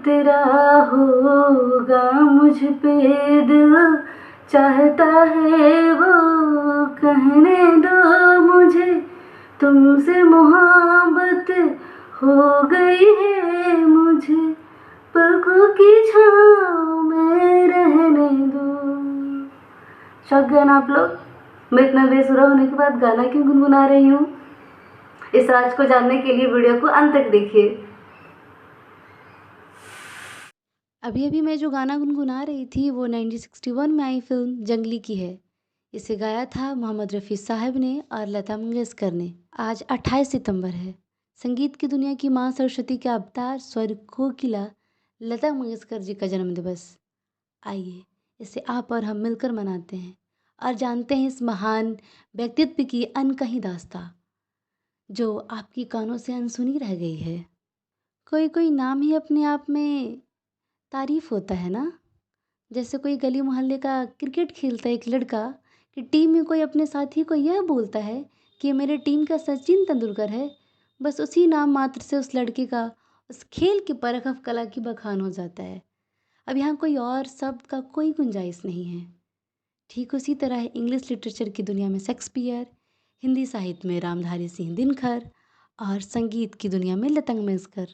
तेरा होगा मुझ पे दिल चाहता है वो कहने दो मुझे तुमसे मोहब्बत हो गई है मुझे पलकों की छाँव में रहने दो। शौक गए ना आप लोग। मैं इतना बेसुरा होने के बाद गाना क्यों गुनगुना रही हूँ? इस राज को जानने के लिए वीडियो को अंत तक देखिए। अभी अभी मैं जो गाना गुनगुना रही थी वो 1961 में आई फिल्म जंगली की है। इसे गाया था मोहम्मद रफ़ी साहब ने और लता मंगेशकर ने। आज 28 सितंबर है। संगीत की दुनिया की माँ सरस्वती के अवतार स्वर कोकिला लता मंगेशकर जी का जन्मदिवस। आइए इसे आप और हम मिलकर मनाते हैं और जानते हैं इस महान व्यक्तित्व की अनकही दास्तां जो आपकी कानों से अनसुनी रह गई है। कोई कोई नाम ही अपने आप में तारीफ होता है ना। जैसे कोई गली मोहल्ले का क्रिकेट खेलता है एक लड़का कि टीम में कोई अपने साथी को यह बोलता है कि ये मेरे टीम का सचिन तेंदुलकर है, बस उसी नाम मात्र से उस लड़के का उस खेल की परख कला की बखान हो जाता है। अब यहाँ कोई और शब्द का कोई गुंजाइश नहीं है। ठीक उसी तरह है इंग्लिश लिटरेचर की दुनिया में शेक्सपियर, हिंदी साहित्य में रामधारी सिंह दिनकर और संगीत की दुनिया में लता मंगेशकर।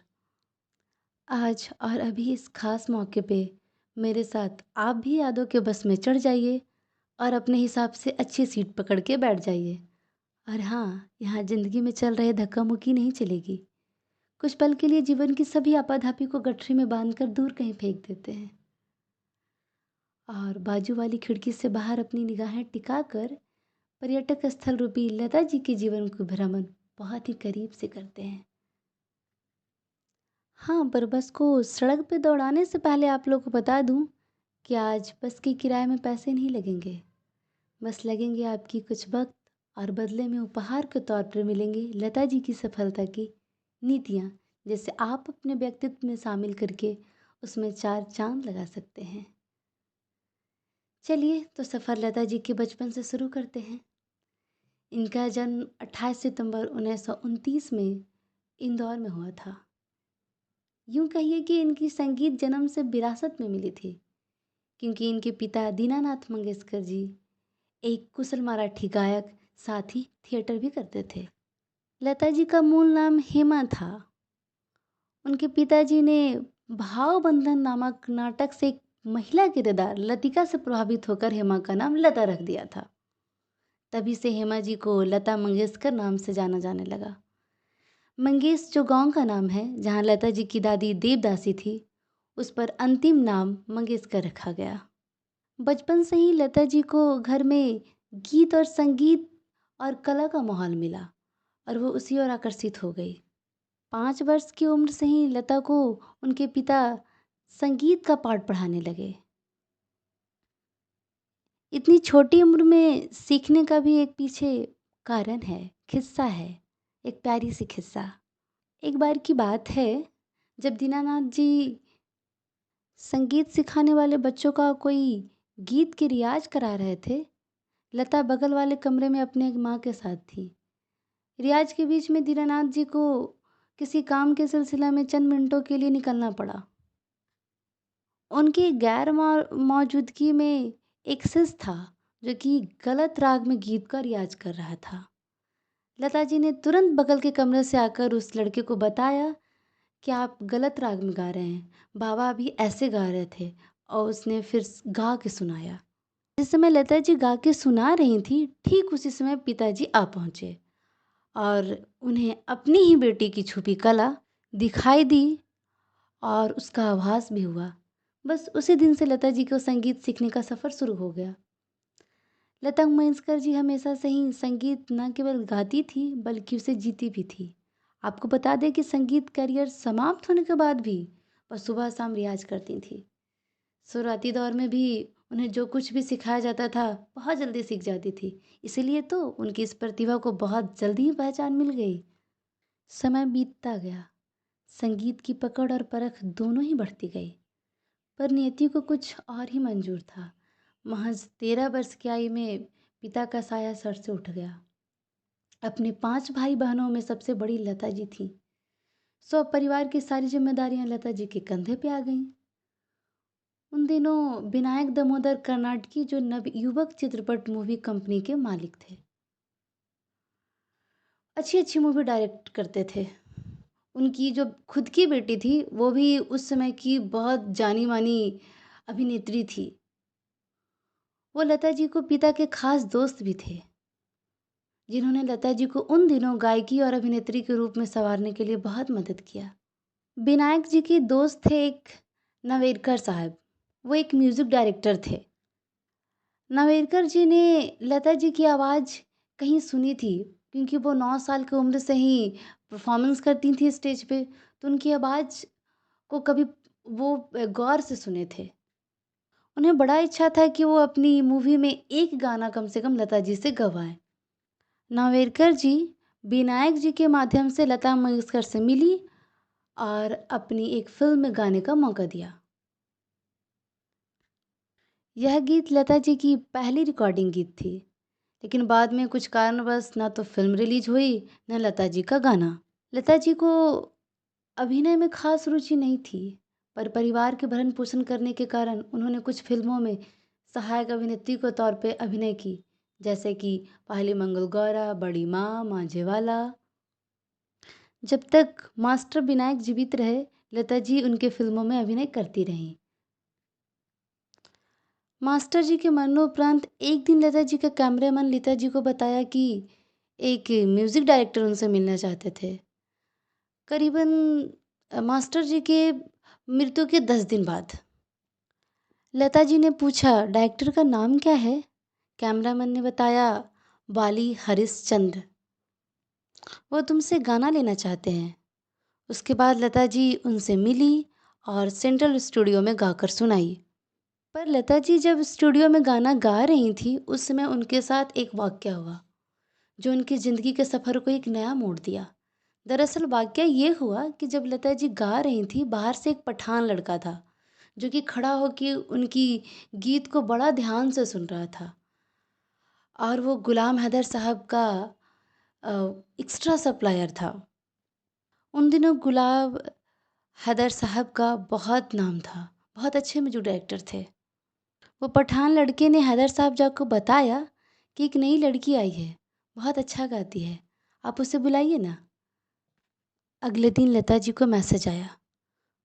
आज और अभी इस खास मौके पे मेरे साथ आप भी यादों के बस में चढ़ जाइए और अपने हिसाब से अच्छी सीट पकड़ के बैठ जाइए। और हाँ, यहाँ ज़िंदगी में चल रहे धक्का मुक्की नहीं चलेगी। कुछ पल के लिए जीवन की सभी आपाधापी को गठरी में बांधकर दूर कहीं फेंक देते हैं और बाजू वाली खिड़की से बाहर अपनी निगाहें टिकाकर पर्यटक स्थल रूपी लता जी के जीवन को भ्रमण बहुत ही करीब से करते हैं। हाँ, पर बस को सड़क पे दौड़ाने से पहले आप लोग को बता दूं कि आज बस के किराए में पैसे नहीं लगेंगे। बस लगेंगे आपकी कुछ वक्त और बदले में उपहार के तौर पर मिलेंगे लता जी की सफलता की नीतियाँ, जैसे आप अपने व्यक्तित्व में शामिल करके उसमें 4 चाँद लगा सकते हैं। चलिए तो सफ़र लता जी के बचपन से शुरू करते हैं। इनका जन्म 28 सितंबर 1929 में इंदौर में हुआ था। यूँ कहिए कि इनकी संगीत जन्म से विरासत में मिली थी, क्योंकि इनके पिता दीनानाथ मंगेशकर जी एक कुशल मराठी गायक, साथ ही थिएटर भी करते थे। लता जी का मूल नाम हेमा था। उनके पिताजी ने भाव बंधन नामक नाटक से एक महिला किरदार लतिका से प्रभावित होकर हेमा का नाम लता रख दिया था। तभी से हेमा जी को लता मंगेशकर नाम से जाना जाने लगा। मंगेश जो गांव का नाम है जहां लता जी की दादी देवदासी थी, उस पर अंतिम नाम मंगेशकर रखा गया। बचपन से ही लता जी को घर में गीत और संगीत और कला का माहौल मिला और वो उसी ओर आकर्षित हो गई। 5 वर्ष की उम्र से ही लता को उनके पिता संगीत का पाठ पढ़ाने लगे। इतनी छोटी उम्र में सीखने का भी एक पीछे कारण है, किस्सा है, एक प्यारी सी किस्सा। एक बार की बात है जब दीनानाथ जी संगीत सिखाने वाले बच्चों का कोई गीत की रियाज करा रहे थे। लता बगल वाले कमरे में अपने माँ के साथ थी। रियाज के बीच में दीनानाथ जी को किसी काम के सिलसिला में चंद मिनटों के लिए निकलना पड़ा। उनकी गैर मौजूदगी में एक शिष्य था जो कि गलत राग में गीत का रियाज कर रहा था। लता जी ने तुरंत बगल के कमरे से आकर उस लड़के को बताया कि आप गलत राग में गा रहे हैं, बाबा अभी ऐसे गा रहे थे, और उसने फिर गा के सुनाया। जिस समय लता जी गा के सुना रही थी, ठीक उसी समय पिताजी आ पहुँचे और उन्हें अपनी ही बेटी की छुपी कला दिखाई दी और उसका आभास भी हुआ। बस उसी दिन से लता जी को संगीत सीखने का सफ़र शुरू हो गया। लता मंगेशकर जी हमेशा से ही संगीत न केवल गाती थी बल्कि उसे जीती भी थी। आपको बता दें कि संगीत करियर समाप्त होने के बाद भी वह सुबह शाम रियाज करती थी। शुरुआती दौर में भी उन्हें जो कुछ भी सिखाया जाता था बहुत जल्दी सीख जाती थी। इसीलिए तो उनकी इस प्रतिभा को बहुत जल्दी ही पहचान मिल गई। समय बीतता गया, संगीत की पकड़ और परख दोनों ही बढ़ती गई, पर नियति को कुछ और ही मंजूर था। महज 13 वर्ष की आयु में पिता का साया सर से उठ गया। अपने 5 भाई बहनों में सबसे बड़ी लता जी थी, सो अब परिवार की सारी जिम्मेदारियां लता जी के कंधे पे आ गईं। उन दिनों विनायक दामोदर कर्नाटकी जो नवयुवक चित्रपट मूवी कंपनी के मालिक थे, अच्छी अच्छी मूवी डायरेक्ट करते थे। उनकी जो खुद की बेटी थी वो भी उस समय की बहुत जानी मानी अभिनेत्री थी। वो लता जी को पिता के खास दोस्त भी थे, जिन्होंने लता जी को उन दिनों गायकी और अभिनेत्री के रूप में संवारने के लिए बहुत मदद किया। विनायक जी के दोस्त थे एक नवेरकर साहब। वो एक म्यूजिक डायरेक्टर थे। नवेरकर जी ने लता जी की आवाज़ कहीं सुनी थी, क्योंकि वो 9 साल की उम्र से ही परफॉर्मेंस करती थी स्टेज पे, तो उनकी आवाज़ को कभी वो गौर से सुने थे। उन्हें बड़ा इच्छा था कि वो अपनी मूवी में एक गाना कम से कम लता जी से गवाएं। नावेरकर जी विनायक जी के माध्यम से लता मंगेशकर से मिली और अपनी एक फिल्म में गाने का मौका दिया। यह गीत लता जी की पहली रिकॉर्डिंग गीत थी, लेकिन बाद में कुछ कारणवश ना तो फिल्म रिलीज हुई न लता जी का गाना। लता जी को अभिनय में खास रुचि नहीं थी, पर परिवार के भरण पोषण करने के कारण उन्होंने कुछ फिल्मों में सहायक अभिनेत्री के तौर पे अभिनय की, जैसे कि पहली मंगल गौरा, बड़ी माँ, मांझेवाला। जब तक मास्टर विनायक जीवित रहे, लता जी उनके फिल्मों में अभिनय करती रहीं। मास्टर जी के मरणोपरांत एक दिन लता जी का कैमरामैन लता जी को बताया कि एक म्यूजिक डायरेक्टर उनसे मिलना चाहते थे। करीबन मास्टर जी के मृत्यु के 10 दिन बाद लता जी ने पूछा, डायरेक्टर का नाम क्या है? कैमरामैन ने बताया, बाली हरिश्चंद्र। वो तुमसे गाना लेना चाहते हैं। उसके बाद लता जी उनसे मिली और सेंट्रल स्टूडियो में गाकर सुनाई। पर लता जी जब स्टूडियो में गाना गा रही थी, उस समय उनके साथ एक वाक़या हुआ, जो उनकी ज़िंदगी के सफ़र को एक नया मोड़ दिया। दरअसल वाक़या ये हुआ कि जब लता जी गा रही थी, बाहर से एक पठान लड़का था, जो कि खड़ा होके उनकी गीत को बड़ा ध्यान से सुन रहा था। और वो गुलाम हैदर साहब का एक्स्ट्रा सप्लायर था। उन दिनों गुलाम हैदर साहब का बहुत नाम था, बहुत अच्छे म्यूजिक डायरेक्टर थे। वो पठान लड़के ने हैदर साहब को बताया कि एक नई लड़की आई है, बहुत अच्छा गाती है, आप उसे बुलाइए ना। अगले दिन लता जी को मैसेज आया,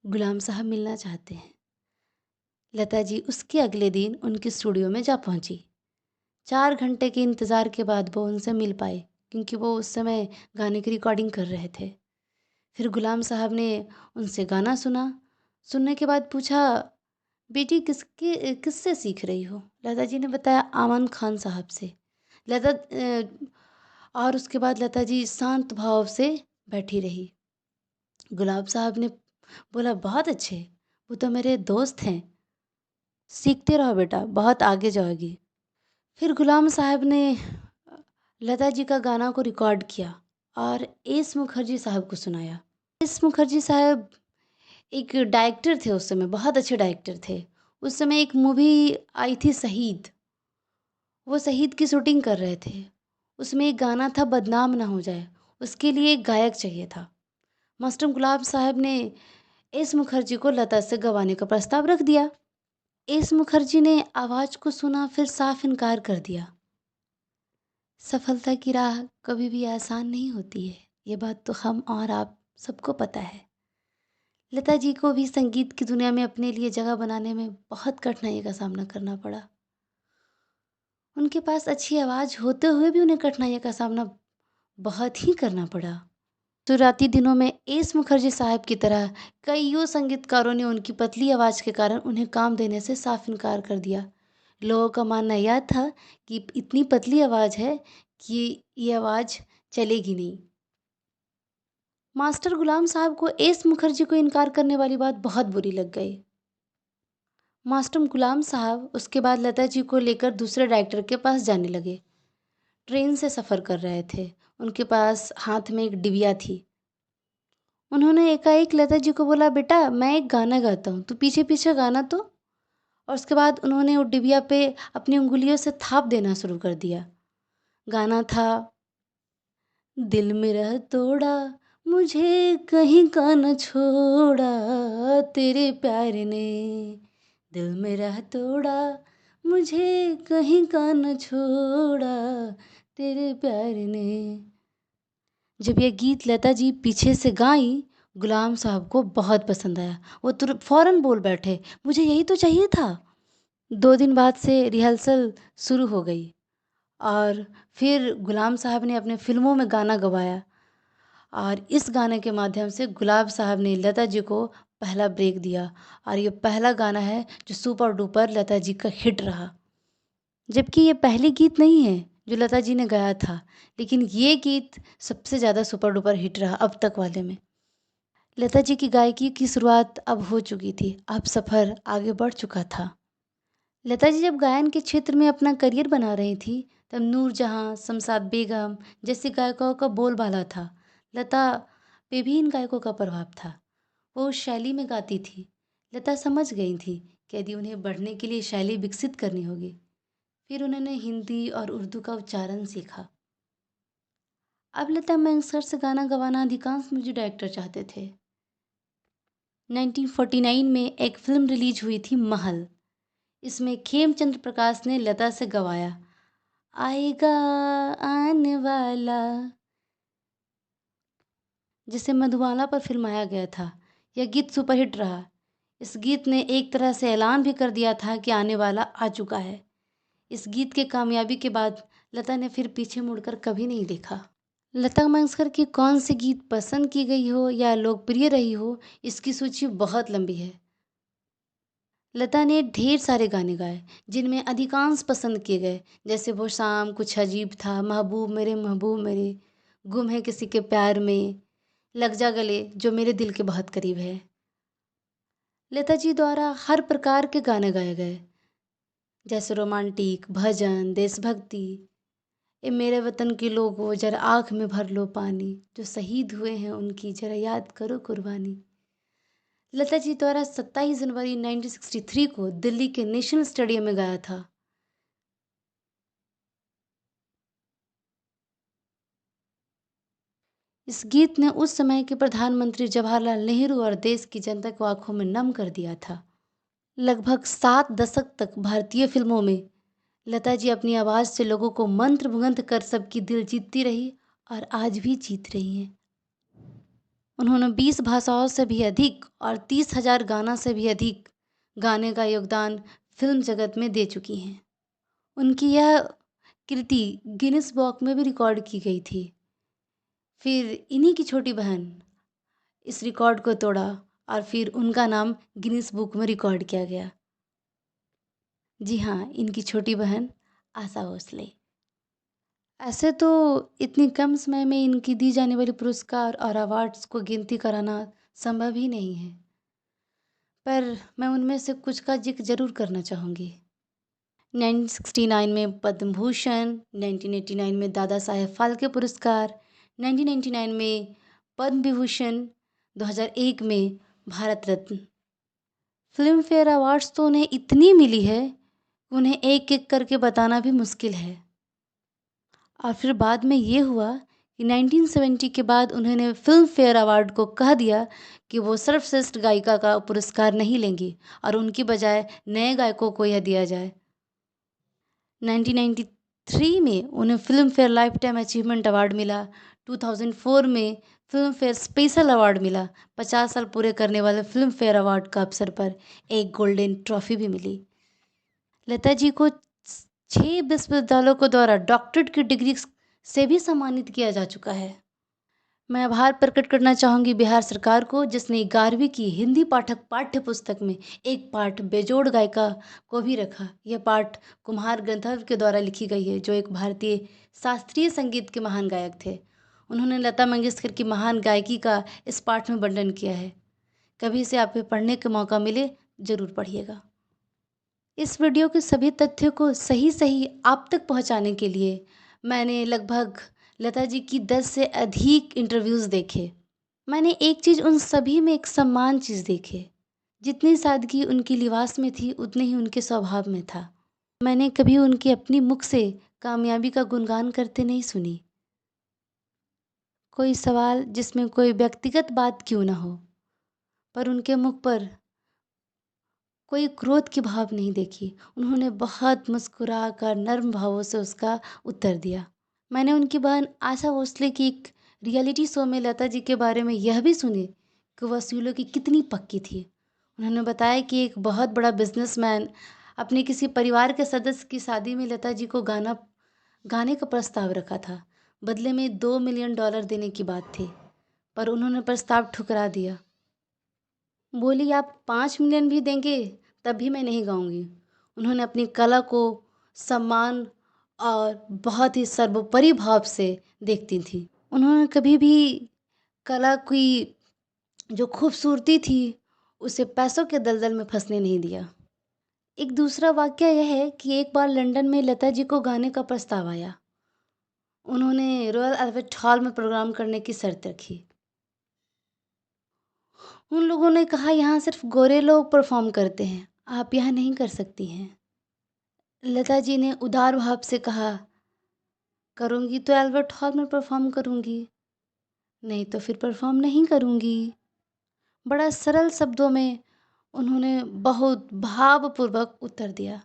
गुलाम साहब मिलना चाहते हैं। लता जी उसके अगले दिन उनके स्टूडियो में जा पहुंची। 4 घंटे के इंतज़ार के बाद वो उनसे मिल पाए, क्योंकि वो उस समय गाने की रिकॉर्डिंग कर रहे थे। फिर गुलाम साहब ने उनसे गाना सुना। सुनने के बाद पूछा, बेटी किससे सीख रही हो? लता जी ने बताया, आमन खान साहब से। लता और उसके बाद लता जी शांत भाव से बैठी रही। गुलाब साहब ने बोला, बहुत अच्छे, वो तो मेरे दोस्त हैं, सीखते रहो बेटा, बहुत आगे जाओगी। फिर गुलाम साहब ने लता जी का गाना को रिकॉर्ड किया और एस मुखर्जी साहब को सुनाया। एस मुखर्जी साहब एक डायरेक्टर थे, उस समय बहुत अच्छे डायरेक्टर थे। उस समय एक मूवी आई थी शहीद, वो शहीद की शूटिंग कर रहे थे। उसमें एक गाना था, बदनाम ना हो जाए, उसके लिए एक गायक चाहिए था। मास्टर गुलाब साहब ने एस मुखर्जी को लता से गवाने का प्रस्ताव रख दिया। एस मुखर्जी ने आवाज़ को सुना, फिर साफ इनकार कर दिया। सफलता की राह कभी भी आसान नहीं होती है, ये बात तो हम और आप सबको पता है। लता जी को भी संगीत की दुनिया में अपने लिए जगह बनाने में बहुत कठिनाई का सामना करना पड़ा। उनके पास अच्छी आवाज़ होते हुए भी उन्हें कठिनाइयों का सामना बहुत ही करना पड़ा। शुरुआती दिनों में एस मुखर्जी साहब की तरह कईयों संगीतकारों ने उनकी पतली आवाज़ के कारण उन्हें काम देने से साफ इनकार कर दिया। लोगों का मानना यह था कि इतनी पतली आवाज़ है कि ये आवाज़ चलेगी नहीं। मास्टर गुलाम साहब को एस मुखर्जी को इनकार करने वाली बात बहुत बुरी लग गई। मास्टर गुलाम साहब उसके बाद लता जी को लेकर दूसरे डायरेक्टर के पास जाने लगे। ट्रेन से सफ़र कर रहे थे, उनके पास हाथ में एक डिबिया थी। उन्होंने एकाएक लता जी को बोला, बेटा मैं एक गाना गाता हूँ, तू पीछे पीछे गाना तो। और उसके बाद उन्होंने वो डिबिया पे अपनी उंगलियों से थाप देना शुरू कर दिया। गाना था, दिल मेरा तोड़ा मुझे कहीं का न छोड़ा, तेरे प्यार ने दिल मेरा तोड़ा। मुझे कहीं का न छोड़ा, तेरे प्यार ने। जब यह गीत लता जी पीछे से गाई, गुलाम साहब को बहुत पसंद आया। वो तुरंत फौरन बोल बैठे, मुझे यही तो चाहिए था। 2 दिन बाद से रिहर्सल शुरू हो गई और फिर गुलाम साहब ने अपने फिल्मों में गाना गवाया और इस गाने के माध्यम से गुलाब साहब ने लता जी को पहला ब्रेक दिया और ये पहला गाना है जो सुपर डुपर लता जी का हिट रहा। जबकि ये पहली गीत नहीं है जो लता जी ने गाया था, लेकिन ये गीत सबसे ज़्यादा सुपर डुपर हिट रहा अब तक वाले में। लता जी की गायकी की शुरुआत अब हो चुकी थी, अब सफ़र आगे बढ़ चुका था। लता जी जब गायन के क्षेत्र में अपना करियर बना रही थी, तब नूरजहां, शमशाद बेगम जैसी गायिकाओं का बोलबाला था। लता पे भी इन गायकों का प्रभाव था। वो उस शैली में गाती थी। लता समझ गई थी कि यदि उन्हें बढ़ने के लिए शैली विकसित करनी होगी। फिर उन्होंने हिंदी और उर्दू का उच्चारण सीखा। अब लता मंगेशकर से गाना गवाना अधिकांश म्यूजिक डायरेक्टर चाहते थे। 1949 में एक फिल्म रिलीज हुई थी, महल। इसमें खेमचंद्र प्रकाश ने लता से गवाया, आएगा आने वाला, जिसे मधुबाला पर फिल्माया गया था। यह गीत सुपरहिट रहा। इस गीत ने एक तरह से ऐलान भी कर दिया था कि आने वाला आ चुका है। इस गीत के कामयाबी के बाद लता ने फिर पीछे मुड़कर कभी नहीं देखा। लता मंगेशकर की कौन सी गीत पसंद की गई हो या लोकप्रिय रही हो, इसकी सूची बहुत लंबी है। लता ने ढेर सारे गाने गाए जिनमें अधिकांश पसंद किए गए, जैसे वो शाम, कुछ अजीब था, महबूब मेरे, गुम है किसी के प्यार में, लग जा गले जो मेरे दिल के बहुत करीब है। लता जी द्वारा हर प्रकार के गाने गाए गए, जैसे रोमांटिक, भजन, देशभक्ति। ए मेरे वतन के लोगों, जरा आँख में भर लो पानी, जो शहीद हुए हैं उनकी जरा याद करो कुर्बानी। लता जी द्वारा 27 जनवरी 1963 को दिल्ली के नेशनल स्टेडियम में गाया था। इस गीत ने उस समय के प्रधानमंत्री जवाहरलाल नेहरू और देश की जनता को आंखों में नम कर दिया था। लगभग 7 दशक तक भारतीय फिल्मों में लता जी अपनी आवाज़ से लोगों को मंत्रमुग्ध कर सबकी दिल जीतती रही और आज भी जीत रही हैं। उन्होंने 20 भाषाओं से भी अधिक और 30,000 गाना से भी अधिक गाने का योगदान फिल्म जगत में दे चुकी हैं। उनकी यह कृति गिनीज बुक में भी रिकॉर्ड की गई थी। फिर इन्हीं की छोटी बहन इस रिकॉर्ड को तोड़ा और फिर उनका नाम गिनीज बुक में रिकॉर्ड किया गया। जी हाँ, इनकी छोटी बहन आशा भोसले। ऐसे तो इतनी कम समय में इनकी दी जाने वाली पुरस्कार और अवार्ड्स को गिनती कराना संभव ही नहीं है, पर मैं उनमें से कुछ का जिक्र जरूर करना चाहूँगी। 1969 में पद्म भूषण, 1989 में दादा साहेब फाल्के पुरस्कार, 1999 में पद्म विभूषण, 2001 में Bharat Ratna. Film fair awards तो उन्हें इतनी मिली है, उन्हें एक एक करके बताना भी मुश्किल है। और फिर बाद में ये हुआ कि 1970 के बाद उन्होंने फिल्म फेयर अवार्ड को कह दिया कि वो सर्वश्रेष्ठ गायिका का पुरस्कार नहीं लेंगी और उनकी बजाय नए गायकों को यह दिया जाए। 1993 में उन्हें film fair life time achievement award मिला। 2004 में फिल्म फेयर स्पेशल अवार्ड मिला। 50 साल पूरे करने वाले फिल्म फेयर अवार्ड का अवसर पर एक गोल्डन ट्रॉफी भी मिली। लता जी को 6 विश्वविद्यालयों के द्वारा डॉक्टरेट की डिग्री से भी सम्मानित किया जा चुका है। मैं आभार प्रकट करना चाहूँगी बिहार सरकार को, जिसने 11वीं की हिंदी पाठक पाठ्य पुस्तक में एक पाठ बेजोड़ गायिका को भी रखा। यह पाठ कुमार गंधर्व के द्वारा लिखी गई है, जो एक भारतीय शास्त्रीय संगीत के महान गायक थे। उन्होंने लता मंगेशकर की महान गायकी का इस पाठ में वर्णन किया है। कभी इसे आप पढ़ने का मौका मिले, ज़रूर पढ़िएगा। इस वीडियो के सभी तथ्यों को सही आप तक पहुंचाने के लिए मैंने लगभग लता जी की 10 से अधिक इंटरव्यूज़ देखे। मैंने एक चीज़ उन सभी में एक समान चीज़ देखे। जितनी सादगी उनकी लिबास में थी, उतने ही उनके स्वभाव में था। मैंने कभी उनके अपनी मुख से कामयाबी का गुणगान करते नहीं सुनी। कोई सवाल जिसमें कोई व्यक्तिगत बात क्यों ना हो, पर उनके मुख पर कोई क्रोध की भाव नहीं देखी। उन्होंने बहुत मुस्कुरा कर नर्म भावों से उसका उत्तर दिया। मैंने उनकी बहन आशा भोसले की एक रियलिटी शो में लता जी के बारे में यह भी सुनी कि वह वसूलों की कितनी पक्की थी। उन्होंने बताया कि एक बहुत बड़ा बिजनेसमैन अपने किसी परिवार के सदस्य की शादी में लता जी को गाने का प्रस्ताव रखा था। बदले में $2 मिलियन देने की बात थी, पर उन्होंने प्रस्ताव ठुकरा दिया। बोली, आप 5 मिलियन भी देंगे तब भी मैं नहीं गाऊंगी। उन्होंने अपनी कला को सम्मान और बहुत ही सर्वोपरि भाव से देखती थी। उन्होंने कभी भी कला की जो खूबसूरती थी उसे पैसों के दलदल में फंसने नहीं दिया। एक दूसरा वाकया यह है कि एक बार लंदन में लता जी को गाने का प्रस्ताव आया। उन्होंने रॉयल अल्बर्ट हॉल में प्रोग्राम करने की शर्त रखी। उन लोगों ने कहा, यहाँ सिर्फ गोरे लोग परफॉर्म करते हैं, आप यहाँ नहीं कर सकती हैं। लता जी ने उदार भाव से कहा, करूँगी तो अल्बर्ट हॉल में परफॉर्म करूँगी, नहीं तो फिर परफॉर्म नहीं करूँगी। बड़ा सरल शब्दों में उन्होंने बहुत भावपूर्वक उत्तर दिया।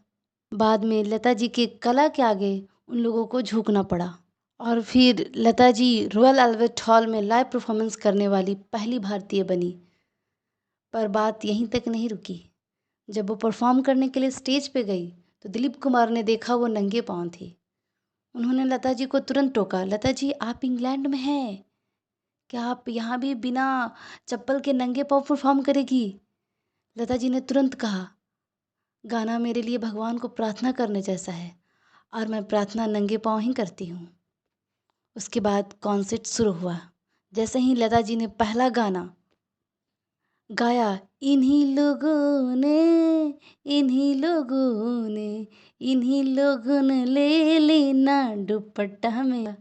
बाद में लता जी के कला के आगे उन लोगों को झुकना पड़ा और फिर Lata ji royal Albert hall में लाइव परफॉर्मेंस करने वाली पहली भारतीय बनी। पर बात यहीं तक नहीं रुकी। जब वो परफॉर्म करने के लिए स्टेज पे गई तो दिलीप कुमार ने देखा वो नंगे पाँव थी। उन्होंने लता जी को तुरंत टोका, लता जी आप इंग्लैंड में हैं, क्या आप यहाँ भी बिना चप्पल के नंगे पाँव परफॉर्म करेगी? लता जी ने तुरंत कहा, गाना मेरे लिए भगवान को प्रार्थना करने जैसा है और मैं प्रार्थना नंगे पाँव ही करती हूँ। उसके बाद कॉन्सर्ट शुरू हुआ। जैसे ही लता जी ने पहला गाना गाया, इन्हीं लोगों ने ले लेना दुपट्टा में।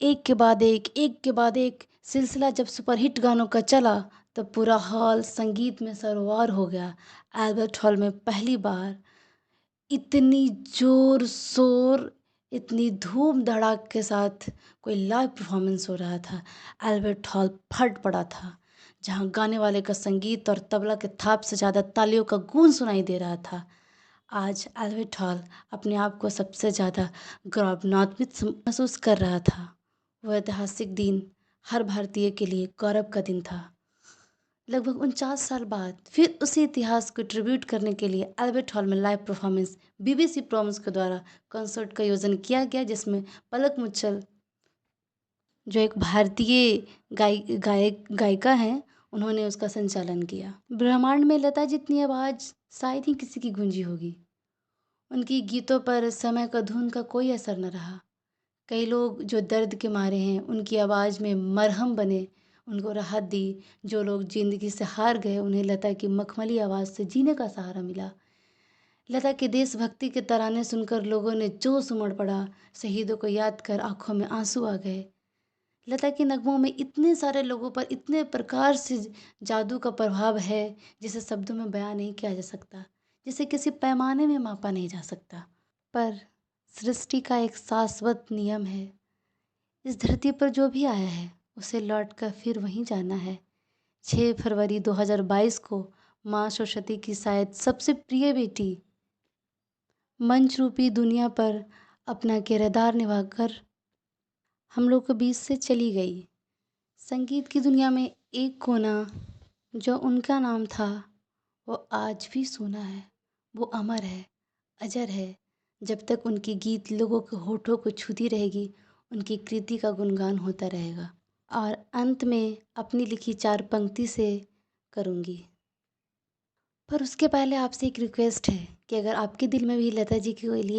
एक के बाद एक सिलसिला जब सुपरहिट गानों का चला तब पूरा हॉल संगीत में सरोवर हो गया। अल्बर्ट हॉल में पहली बार इतनी जोर शोर, इतनी धूम धड़ाक के साथ कोई लाइव परफॉर्मेंस हो रहा था। अल्बर्ट हॉल फट पड़ा था, जहाँ गाने वाले का संगीत और तबला के थाप से ज़्यादा तालियों का गूंज सुनाई दे रहा था। आज अल्बर्ट हॉल अपने आप को सबसे ज़्यादा गौरवान्वित महसूस कर रहा था। वह ऐतिहासिक दिन हर भारतीय के लिए गौरव का दिन था। लगभग 49 साल बाद फिर उसी इतिहास को ट्रिब्यूट करने के लिए अल्बर्ट हॉल में लाइव परफॉर्मेंस BBC प्रॉम्स के द्वारा कॉन्सर्ट का आयोजन किया गया, जिसमें पलक मुच्छल जो एक भारतीय गायिका हैं, उन्होंने उसका संचालन किया। ब्रह्मांड में लता जितनी आवाज़ शायद ही किसी की गूंजी होगी। उनकी गीतों पर समय का धुन का कोई असर न रहा। कई लोग जो दर्द के मारे हैं उनकी आवाज़ में मरहम बने, उनको राहत दी। जो लोग ज़िंदगी से हार गए उन्हें लता की मखमली आवाज़ से जीने का सहारा मिला। लता के देशभक्ति के तराने सुनकर लोगों ने जोश उमड़ पड़ा। शहीदों को याद कर आंखों में आंसू आ गए। लता के नगमों में इतने सारे लोगों पर इतने प्रकार से जादू का प्रभाव है जिसे शब्दों में बयां नहीं किया जा सकता, जिसे किसी पैमाने में मापा नहीं जा सकता। पर सृष्टि का एक शाश्वत नियम है, इस धरती पर जो भी आया है उसे लौट कर फिर वहीं जाना है। 6 फरवरी 2022 को माँ सरस्वती की शायद सबसे प्रिय बेटी मंच रूपी दुनिया पर अपना किरदार निभाकर हम लोग के बीच से चली गई। संगीत की दुनिया में एक कोना जो उनका नाम था वो आज भी सोना है, वो अमर है, अजर है। जब तक उनकी गीत लोगों के होठों को छूती रहेगी, उनकी कृति का गुणगान होता रहेगा। और अंत में अपनी लिखी 4 पंक्ति से करूँगी, पर उसके पहले आपसे एक रिक्वेस्ट है कि अगर आपके दिल में भी लता जी के लिए